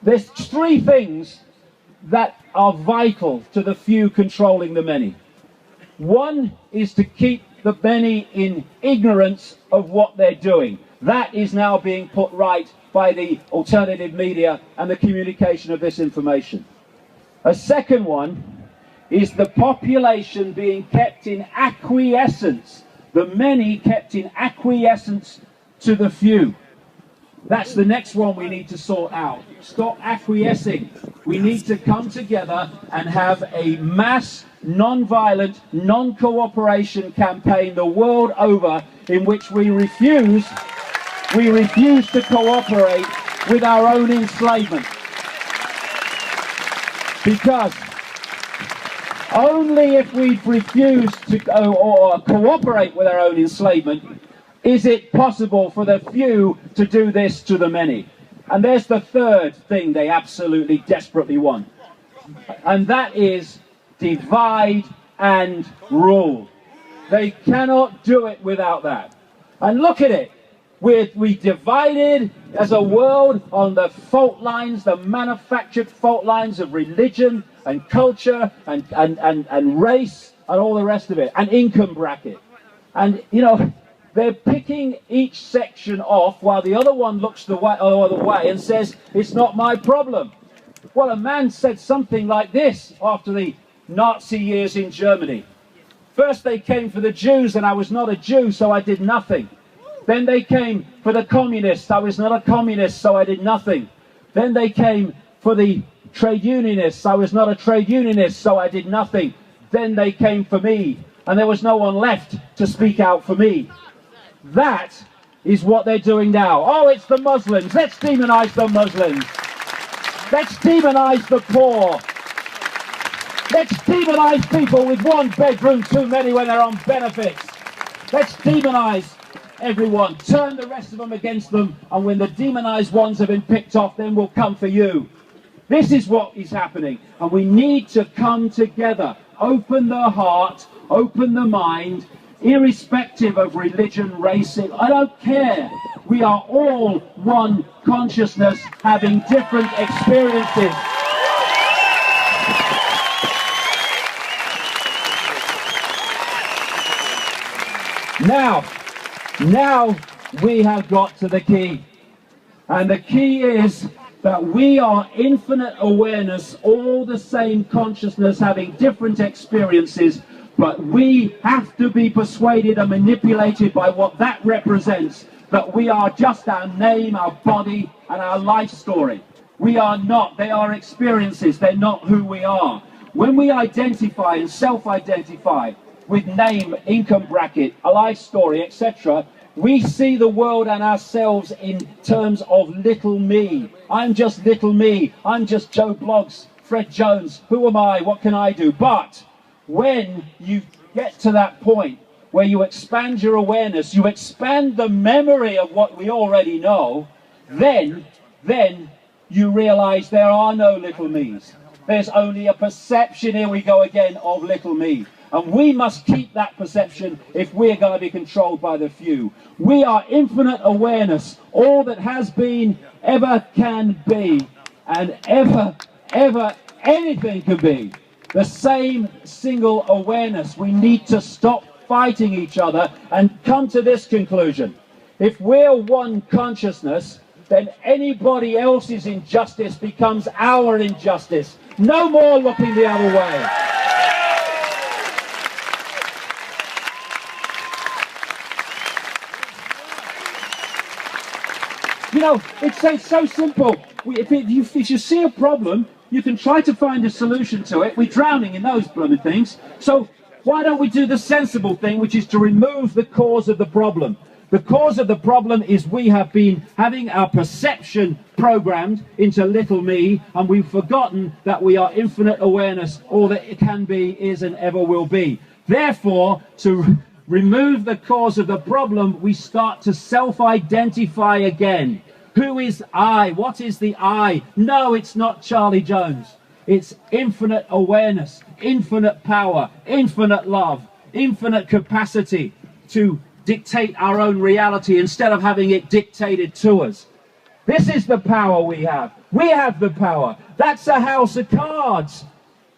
There's three things that are vital to the few controlling the many. One is to keep the many in ignorance of what they're doing. That is now being put right by the alternative media and the communication of this information. A second one is the population being kept in acquiescence, the many kept in acquiescence to the few. That's the next one we need to sort out. Stop acquiescing. We need to come together and have a mass, non-violent, non-cooperation campaign the world over in which we refuse to cooperate with our own enslavement. Because only if we refuse to cooperate with our own enslavement is it possible for the few to do this to the many. And there's the third thing they absolutely desperately want. And that is divide and rule. They cannot do it without that. And look at it. We divided as a world on the fault lines, the manufactured fault lines of religion and culture and race and all the rest of it, and income bracket. And, you know, they're picking each section off while the other one looks the other way and says, it's not my problem. Well, a man said something like this after the Nazi years in Germany. First they came for the Jews and I was not a Jew, so I did nothing. Then they came for the communists. I was not a communist, so I did nothing. Then they came for the trade unionists. I was not a trade unionist, so I did nothing. Then they came for me, and there was no one left to speak out for me. That is what they're doing now. Oh, it's the Muslims. Let's demonize the Muslims. Let's demonize the poor. Let's demonize people with one bedroom too many when they're on benefits. Let's demonize everyone. Turn the rest of them against them, and when the demonized ones have been picked off, then we'll come for you. This is what is happening, and we need to come together. Open the heart, open the mind, irrespective of religion, race, I don't care. We are all one consciousness having different experiences. Now we have got to the key. And the key is that we are infinite awareness, all the same consciousness having different experiences, but we have to be persuaded and manipulated by what that represents, that we are just our name, our body, and our life story. We are not. They are experiences. They're not who we are. When we identify and self-identify with name, income bracket, a life story, etc., we see the world and ourselves in terms of little me. I'm just little me. I'm just Joe Bloggs, Fred Jones. Who am I? What can I do? But when you get to that point where you expand your awareness, you expand the memory of what we already know, then you realize there are no little me's. There's only a perception, here we go again, of little me. And we must keep that perception if we're going to be controlled by the few. We are infinite awareness, all that has been, ever can be, and ever anything can be. The same single awareness. We need to stop fighting each other and come to this conclusion. If we're one consciousness, then anybody else's injustice becomes our injustice. No more looking the other way. You know, it's so simple. If you see a problem, you can try to find a solution to it. We're drowning in those blooming things. So why don't we do the sensible thing, which is to remove the cause of the problem? The cause of the problem is we have been having our perception programmed into little me, and we've forgotten that we are infinite awareness. All that it can be, is, and ever will be. Therefore, to remove the cause of the problem, we start to self-identify again. Who is I? What is the I? No, it's not Charlie Jones. It's infinite awareness, infinite power, infinite love, infinite capacity to dictate our own reality instead of having it dictated to us. This is the power we have. We have the power. That's a house of cards.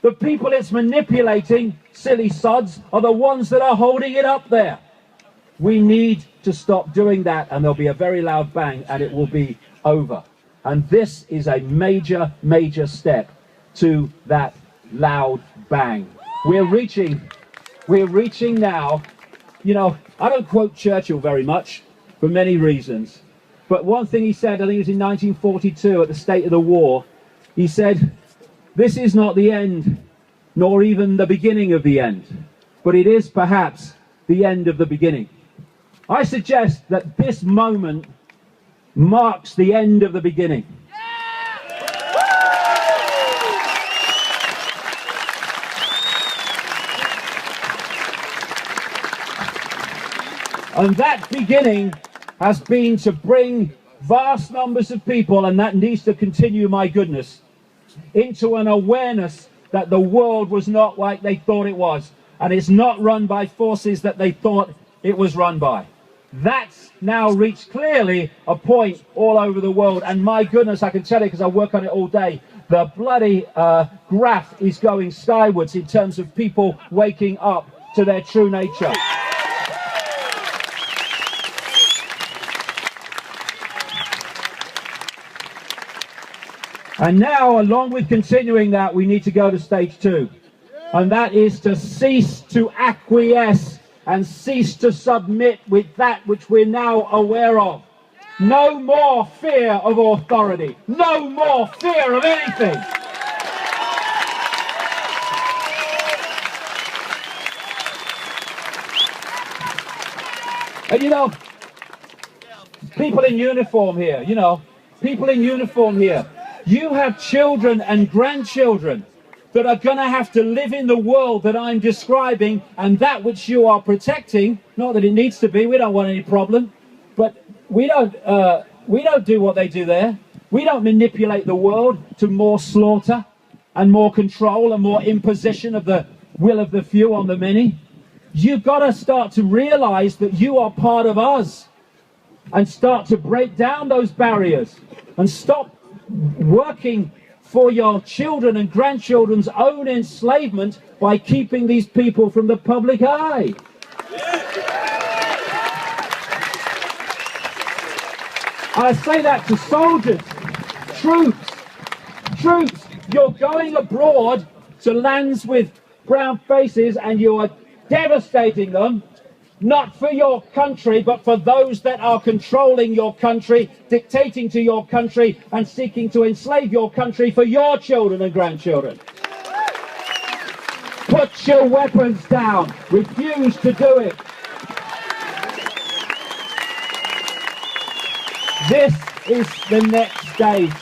The people it's manipulating, silly sods, are the ones that are holding it up there. We need to stop doing that, and there'll be a very loud bang, and it will be over. And this is a major, major step to that loud bang. We're reaching now. You know, I don't quote Churchill very much for many reasons. But one thing he said, I think it was in 1942 at the State of the War, he said, "This is not the end, nor even the beginning of the end, but it is perhaps the end of the beginning." I suggest that this moment marks the end of the beginning. And that beginning has been to bring vast numbers of people, and that needs to continue, my goodness, into an awareness that the world was not like they thought it was, and it's not run by forces that they thought it was run by. That's now reached clearly a point all over the world, and my goodness, I can tell you because I work on it all day, the bloody graph is going skywards in terms of people waking up to their true nature. And now, along with continuing that, we need to go to stage 2. And that is to cease to acquiesce and cease to submit with that which we're now aware of. No more fear of authority. No more fear of anything. And you know, people in uniform here, people in uniform here, you have children and grandchildren that are going to have to live in the world that I'm describing, and that which you are protecting. Not that it needs to be, we don't want any problem, but we don't do what they do there. We don't manipulate the world to more slaughter and more control and more imposition of the will of the few on the many. You've got to start to realize that you are part of us, and start to break down those barriers and stop working for your children and grandchildren's own enslavement by keeping these people from the public eye. I say that to soldiers, troops, you're going abroad to lands with brown faces and you are devastating them, not for your country, but for those that are controlling your country, dictating to your country, and seeking to enslave your country for your children and grandchildren. Put your weapons down. Refuse to do it. This is the next stage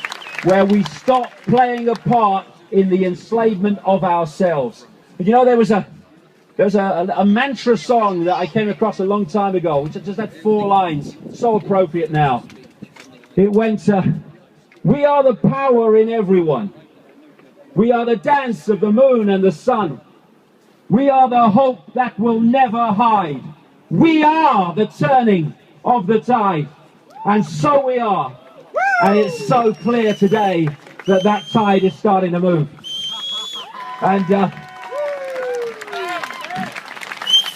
where we stop playing a part in the enslavement of ourselves. You know, there's a mantra song that I came across a long time ago, which just had 4 lines, so appropriate now. It went, we are the power in everyone. We are the dance of the moon and the sun. We are the hope that will never hide. We are the turning of the tide. And so we are. And it's so clear today that that tide is starting to move. And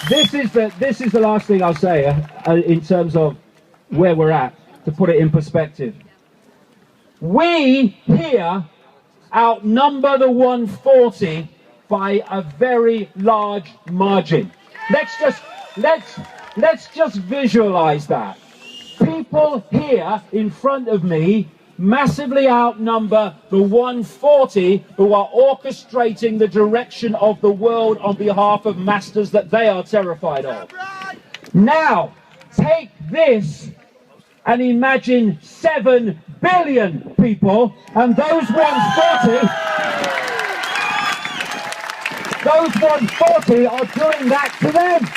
this is the last thing I'll say in terms of where we're at, to put it in perspective. We here outnumber the 140 by a very large margin. Let's just visualize that. People here in front of me massively outnumber the 140 who are orchestrating the direction of the world on behalf of masters that they are terrified of. Now, take this and imagine 7 billion people, and those 140 are doing that to them.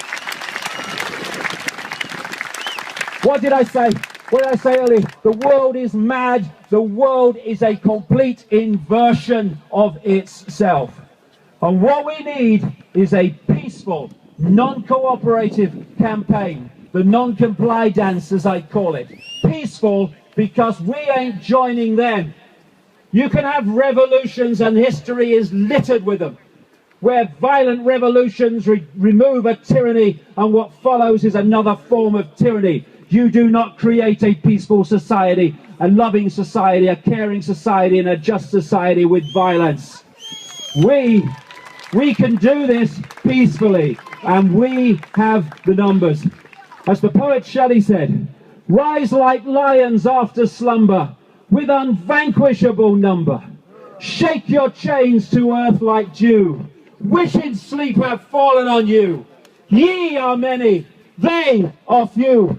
What did I say? What did I say earlier? The world is mad. The world is a complete inversion of itself. And what we need is a peaceful, non-cooperative campaign. The non-comply dance, as I call it. Peaceful because we ain't joining them. You can have revolutions, and history is littered with them, where violent revolutions remove a tyranny, and what follows is another form of tyranny. You do not create a peaceful society, a loving society, a caring society, and a just society with violence. We can do this peacefully, and we have the numbers. As the poet Shelley said, rise like lions after slumber, with unvanquishable number. Shake your chains to earth like dew, wish in sleep have fallen on you. Ye are many, they are few.